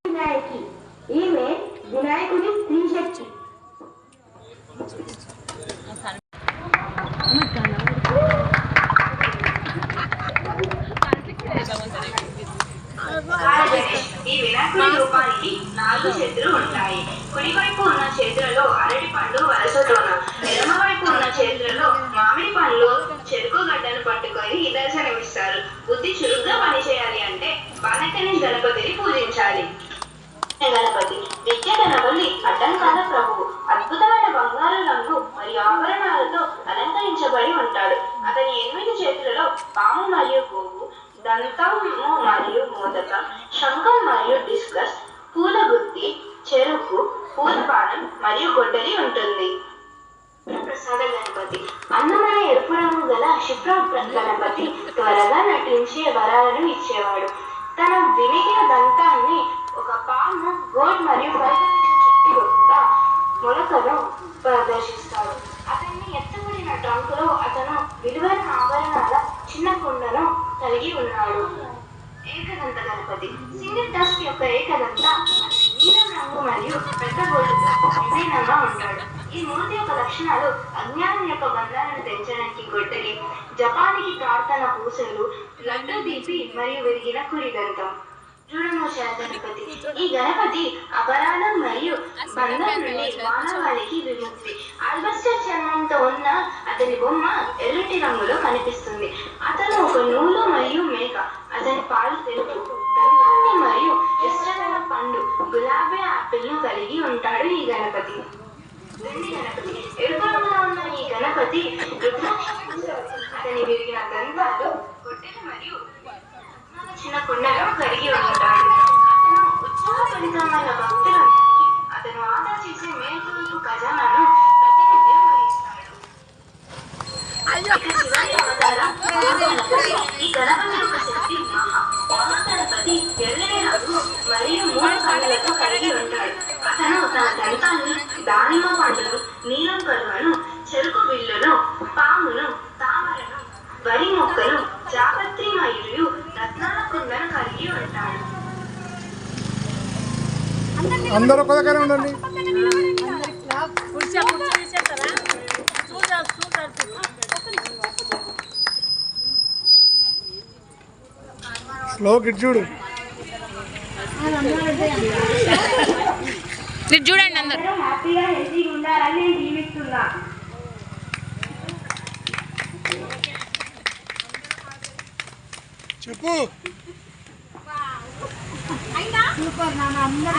వినాయకి ఈమె వినాయకుడి స్త్రీ శక్తి. ఈ వినాయకుడి రూపానికి 4 చేతులు ఉంటాయి. కుడివైపు ఉన్న చేతులలో అరటి పండు వలసతోన, ఎడమవైపు ఉన్న చేతులలో మామిడి పండ్లు చెరుకు గడ్డను పట్టుకొని దర్శనమిస్తారు. బుద్ధి చురుగ్గా పనిచేయాలి అంటే బాలకని గణపతిని పూజించాలి. గణపతి విద్య గణపతి అడ్డంకాల ప్రభువు. అద్భుతమైన బంగారు రంగు మరియు ఆభరణాలతో అలంకరించబడి ఉంటాడు. అతని 8 చేతులలో పాము మరియు గోవు, దంతము మరియు మోదకం, శంఖం మరియు డిస్కస్, పూల గుత్తి, చెరుకు, పూలపానం మరియు గొడ్డలి ఉంటుంది. ప్రసాద గణపతి అందమైన ఎరుపు రంగు గల క్షిప్ర గణపతి త్వరగా నటించే వరాలను ఇచ్చేవాడు. తన వినిగిన దంతాన్ని ఒక పాము, గోడ్ మరియు చెట్టు యొక్క మొలకను ప్రదర్శిస్తాడు. అతన్ని ఎత్తబడిన ట్రంకులో అతను విలువైన ఆభరణాల చిన్న కుండను కలిగి ఉన్నాడు. ఏకదంత గణపతి సింగిల్ టస్క్ యొక్క ఏకదంత నీలం రంగు మరియు పెద్ద గోడుతో విభిన్నంగా ఉంటాడు. ఈ మూర్తి యొక్క లక్షణాలు అజ్ఞానం యొక్క బంధాలను తెంచడానికి గొడ్డలి, జపానికి ప్రార్థన పూసలు, లడ్డు దీపి మరియు విరిగిన కురిదంతం. చూడమోషాల గణపతి ఈ గణపతి అపరాధం మరియు బంధం నుండి మానవాళికి విముక్తి. ఆల్బస్టర్ చర్మంతో ఉన్న అతని బొమ్మ ఎర్రటి రంగులో కనిపిస్తుంది. అతను ఒక నూలు మరియు మేక. అతని పాలు తెలుపు, దంతాన్ని మరియు ఇష్టమైన పండు గులాబీ ఆపిల్ను కలిగి ఉంటాడు. ఈ గణపతి వెండి గణపతి ఎరుపు రంగులో ఉన్న ఈ గణపతి అతని విరిగిన దంతాలు, గొడ్డలి మరియు చిన్న కుండను కలిగి ఉంటాడు. అతను ఉత్సాహభరితమైన భక్తులందరికీ అతను ఆదా చేసే మేల్కొల్పు ఖజానాను ప్రతినిధ్యం వహిస్తాడు. చివరి అవతారం ఈ గణపతి యొక్క శక్తి మహాగణపతి ఎర్రని రంగు మరియు 3 కళ్ళతో కలిగి ఉంటాడు. అతను తన దంతాన్ని, దానిమ్మ పండును, నీలం కలువను, చెరుకు బిల్లును, పామును, తామరను, వరి మొక్కను, జాపత్రి మరియు రత్నాల కుండను కలిగి ఉంటాడు. అందరూ ఒక దగ్గర ఉండండి. స్లో కిట్ చూడు. చూడండి అందరూ హ్యాపీగా హెల్తీగా ఉండాలని నేను జీవిస్తున్నా. చెప్పు. సూపర్ నాన్న అందరూ